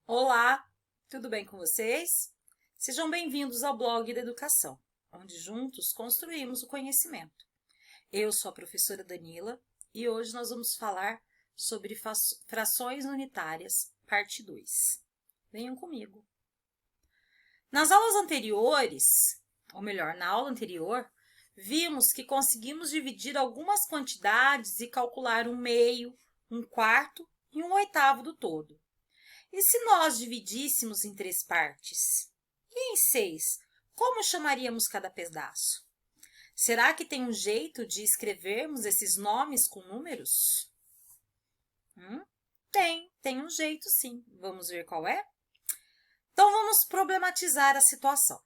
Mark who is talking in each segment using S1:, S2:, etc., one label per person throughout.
S1: Olá, tudo bem com vocês? Sejam bem-vindos ao blog da educação, onde juntos construímos o conhecimento. Eu sou a professora Danila e hoje nós vamos falar sobre frações unitárias, parte 2. Venham comigo. Nas aulas anteriores, ou melhor, na aula anterior, vimos que conseguimos dividir algumas quantidades e calcular um meio, um quarto e um oitavo do todo. E se nós dividíssemos em 3 partes? E em 6, como chamaríamos cada pedaço? Será que tem um jeito de escrevermos esses nomes com números? Tem um jeito sim. Vamos ver qual é? Então, vamos problematizar a situação.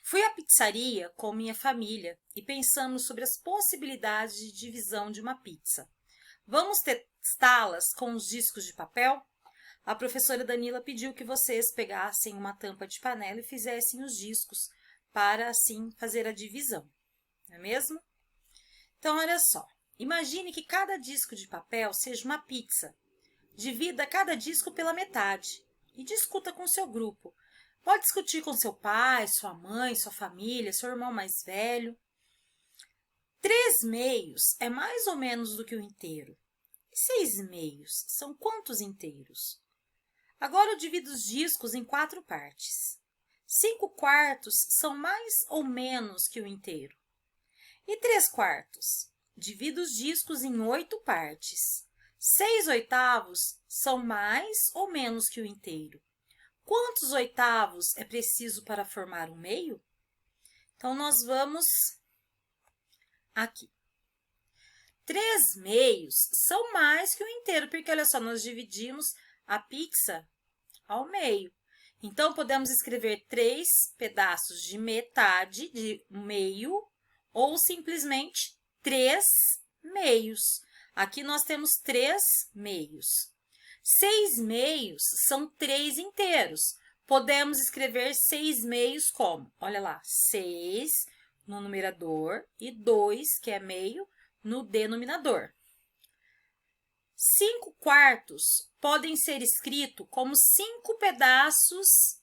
S1: Fui à pizzaria com minha família e pensamos sobre as possibilidades de divisão de uma pizza. Vamos testá-las com os discos de papel? A professora Danila pediu que vocês pegassem uma tampa de panela e fizessem os discos para, assim, fazer a divisão, não é mesmo? Então, olha só. Imagine que cada disco de papel seja uma pizza. Divida cada disco pela metade e discuta com seu grupo. Pode discutir com seu pai, sua mãe, sua família, seu irmão mais velho. 3 meios é mais ou menos do que o inteiro. E 6 meios são quantos inteiros? Agora eu divido os discos em 4 partes. 5 quartos são mais ou menos que o inteiro. E 3 quartos? Divido os discos em 8 partes. 6 oitavos são mais ou menos que o inteiro. Quantos oitavos é preciso para formar um meio? Então, nós vamos aqui. 3 meios são mais que o inteiro, porque, olha só, nós dividimos a pizza ao meio. Então, podemos escrever 3 pedaços de metade, de meio, ou simplesmente 3 meios. Aqui nós temos 3 meios. 6 meios são 3 inteiros. Podemos escrever 6 meios como? Olha lá, 6 no numerador e 2, que é meio, no denominador. 5 quartos podem ser escritos como 5 pedaços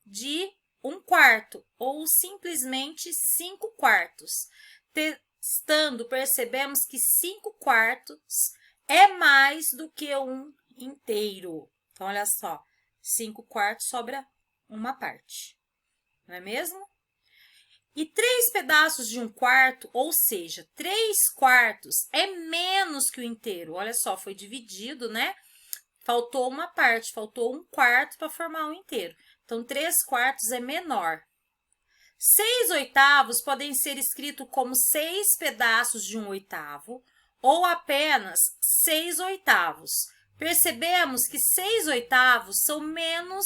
S1: de 1 quarto, ou simplesmente 5 quartos. Testando, percebemos que 5 quartos é mais do que um inteiro. Então, olha só, 5 quartos sobra uma parte, não é mesmo? E 3 pedaços de 1 quarto, ou seja, 3 quartos é menos que o inteiro. Olha só, foi dividido, né? Faltou uma parte, faltou 1 quarto para formar o inteiro. Então, 3 quartos é menor. 6 oitavos podem ser escritos como 6 pedaços de 1 oitavo ou apenas 6 oitavos. Percebemos que 6 oitavos são menos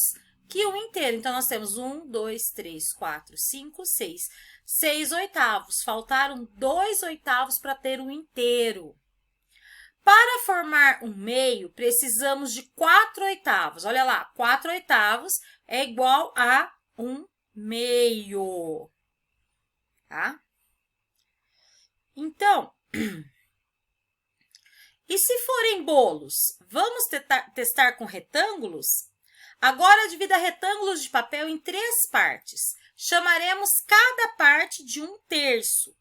S1: que o inteiro. Então, nós temos 1, 2, 3, 4, 5, 6. 6 oitavos. Faltaram 2 oitavos para ter um inteiro. Para formar um meio, precisamos de 4 oitavos. Olha lá, 4 oitavos é igual a 1 meio. Tá? Então, e se forem bolos? Vamos testar com retângulos? Agora, divida retângulos de papel em 3 partes. Chamaremos cada parte de 1/3.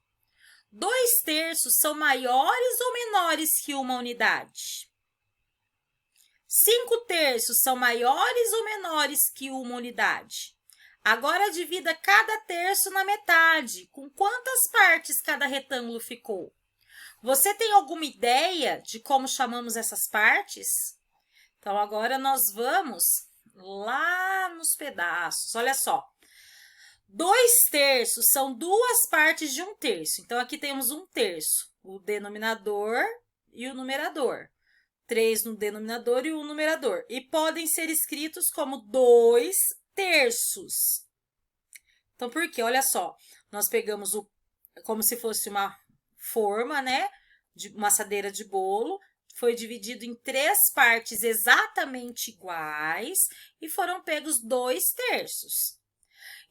S1: 2/3 são maiores ou menores que uma unidade? 5/3 são maiores ou menores que uma unidade? Agora, divida cada terço na metade. Com quantas partes cada retângulo ficou? Você tem alguma ideia de como chamamos essas partes? Então, agora nós vamos lá nos pedaços. Olha só. 2/3 são 2 partes de 1/3. Então, aqui temos 1/3, o denominador e o numerador. 3 no denominador e 1 no numerador. E podem ser escritos como 2/3. Então, por quê? Olha só, nós pegamos como se fosse uma forma, né? De uma assadeira de bolo, foi dividido em 3 partes exatamente iguais e foram pegos 2/3.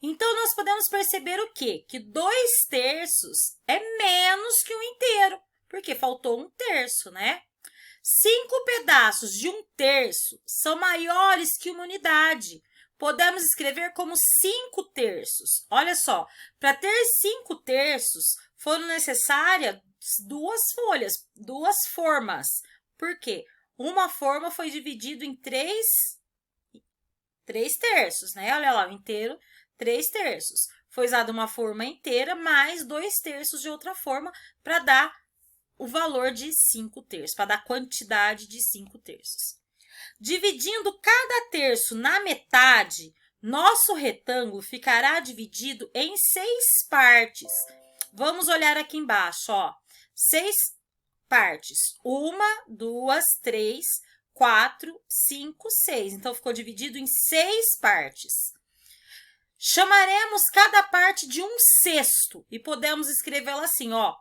S1: Então, nós podemos perceber o quê? Que 2/3 é menos que um inteiro, porque faltou 1/3, né? 5 pedaços de 1/3 são maiores que uma unidade. Podemos escrever como 5/3. Olha só, para ter 5/3, foram necessárias 2 folhas, 2 formas. Por quê? Uma forma foi dividida em 3/3, né? Olha lá, o inteiro, 3/3. Foi usada uma forma inteira mais 2/3 de outra forma para dar o valor de 5/3, para dar a quantidade de 5/3. Dividindo cada terço na metade, nosso retângulo ficará dividido em 6 partes. Vamos olhar aqui embaixo, ó. 6 partes. 1, 2, 3, 4, 5, 6. Então, ficou dividido em 6 partes. Chamaremos cada parte de 1/6 e podemos escrevê-la assim, ó.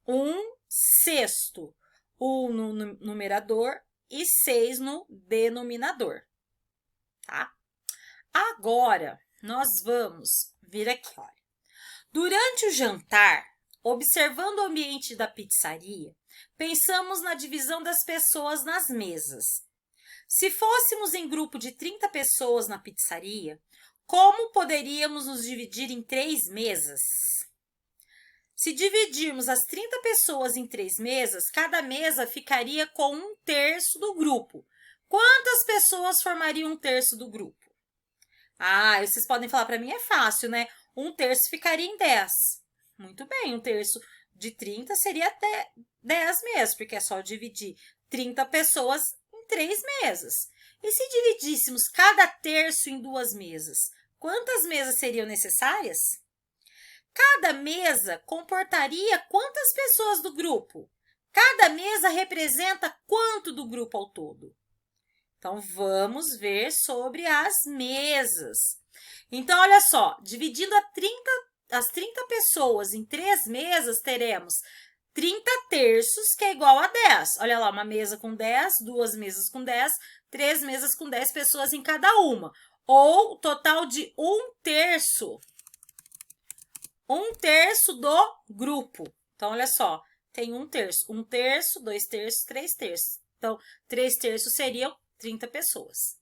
S1: 1/6. 1 no numerador e 6 no denominador, tá? Agora, nós vamos vir aqui, olha. Durante o jantar, observando o ambiente da pizzaria, pensamos na divisão das pessoas nas mesas. Se fôssemos em grupo de 30 pessoas na pizzaria, como poderíamos nos dividir em 3 mesas? Se dividirmos as 30 pessoas em 3 mesas, cada mesa ficaria com 1/3 do grupo. Quantas pessoas formariam 1/3 do grupo? Ah, vocês podem falar para mim, é fácil, né? 1/3 ficaria em 10. Muito bem, 1/3 de 30 seria até 10 mesas, porque é só dividir 30 pessoas em 3 mesas. E se dividíssemos cada terço em 2 mesas, quantas mesas seriam necessárias? Cada mesa comportaria quantas pessoas do grupo? Cada mesa representa quanto do grupo ao todo? Então, vamos ver sobre as mesas. Então, olha só, dividindo as 30 pessoas em 3 mesas, teremos 30/3, que é igual a 10. Olha lá, uma mesa com 10, 2 mesas com 10, 3 mesas com 10 pessoas em cada uma. Ou total de 1/3. 1/3 do grupo. Então, olha só, tem 1/3. 1/3, 2/3, 3/3. Então, 3/3 seriam 30 pessoas.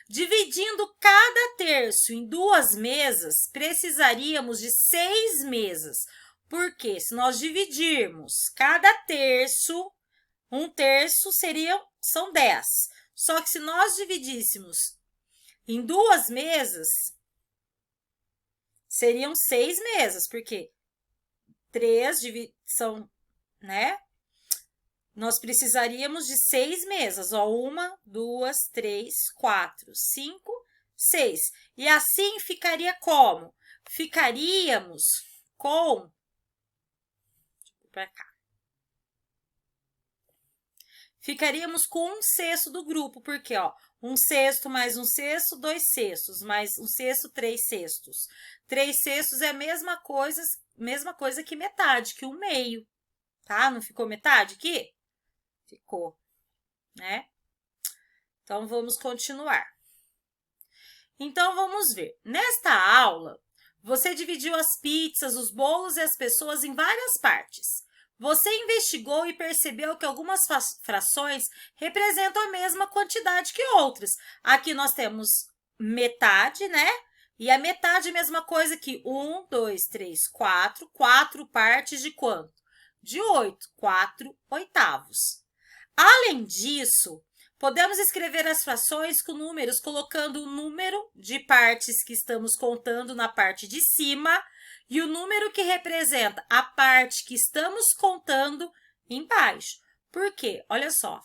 S1: Dividindo cada terço em 2 mesas, precisaríamos de 6 mesas. Porque se nós dividirmos cada terço, 1/3 são 10. Só que se nós dividíssemos em 2 mesas, seriam 6 mesas, porque 3 são, né? Nós precisaríamos de 6 mesas, ó, 1, 2, 3, 4, 5, 6. E assim ficaria como? Ficaríamos com... Deixa eu ir para cá. Ficaríamos com 1/6 do grupo, porque, ó, 1/6 mais 1/6, 2/6, mais 1/6, 3/6. 3/6 é a mesma coisa que metade, que 1/2, tá? Não ficou metade aqui? Ficou, né? Então, vamos continuar. Então, vamos ver. Nesta aula, você dividiu as pizzas, os bolos e as pessoas em várias partes. Você investigou e percebeu que algumas frações representam a mesma quantidade que outras. Aqui nós temos metade, né? E a metade é a mesma coisa que 1, 2, 3, 4. 4 partes de quanto? De 8. 4/8. Além disso, podemos escrever as frações com números colocando o número de partes que estamos contando na parte de cima e o número que representa a parte que estamos contando embaixo. Por quê? Olha só.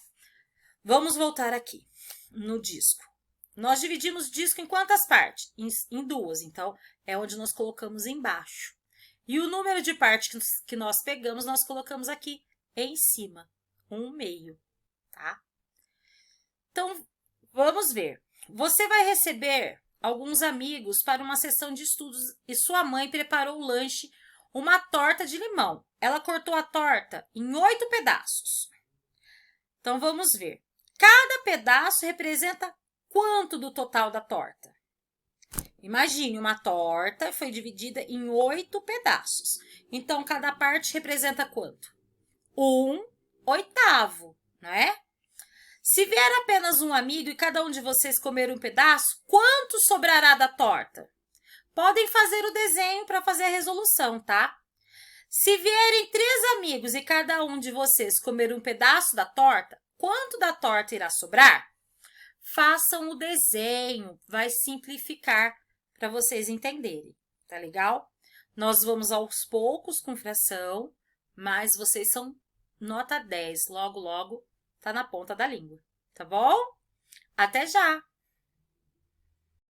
S1: Vamos voltar aqui no disco. Nós dividimos o disco em quantas partes? Em 2, então é onde nós colocamos embaixo. E o número de partes que nós pegamos, nós colocamos aqui em cima, 1/2, tá? Então, vamos ver. Você vai receber alguns amigos para uma sessão de estudos e sua mãe preparou o lanche, uma torta de limão. Ela cortou a torta em 8 pedaços. Então, vamos ver. Cada pedaço representa quanto do total da torta? Imagine, uma torta foi dividida em 8 pedaços. Então, cada parte representa quanto? 1/8, não é? Se vier apenas um amigo e cada um de vocês comer um pedaço, quanto sobrará da torta? Podem fazer o desenho para fazer a resolução, tá? Se vierem 3 amigos e cada um de vocês comer um pedaço da torta, quanto da torta irá sobrar? Façam o desenho, vai simplificar para vocês entenderem, tá legal? Nós vamos aos poucos com fração, mas vocês são nota 10, logo, logo tá na ponta da língua, tá bom? Até já!